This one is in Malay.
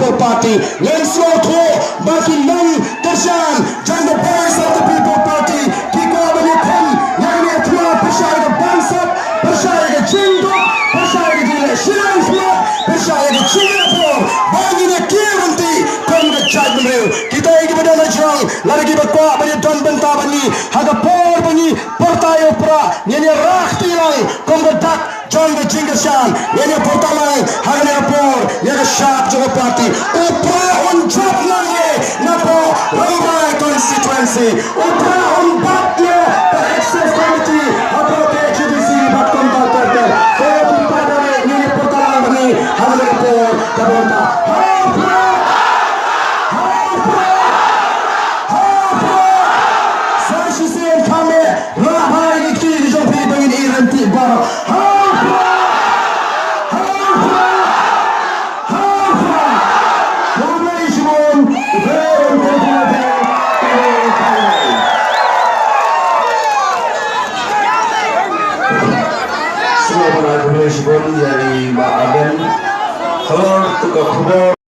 People Party. Let's go to Baki Nang Tershan, join the voice of the People Party. Kiko Abanikum, Yagni Atua, Pashai the Bansap, Pashai the Chingo, Pashai the Shiran Floor, Pashai the Chingapur, Bagi the Kiranti, Konga Chadmil, Kita Igibada Najang, Laragi Bakwa, Bani Don Bentabani, Hagapor Bani, Portayo Pra, Yenya Raktilang, Konga Dak. John the Jingashan, Yeni Portalang, Haganapur, Yaga Sharp Joga Party, Upra on Drop Lange, Napo, Ramai constituency, Upra on Batya, the Access Committee, Apo HDC, Bakom Batter, Koyaki Padare, Yeni Portalang, Haganapur, Kabonta, Hopra, Hopra, Hopra, Sashi Sen Kame, Rahai Iki, Jopi Bangin Iranti Bar. Dari Mbak Aden, kalau tukar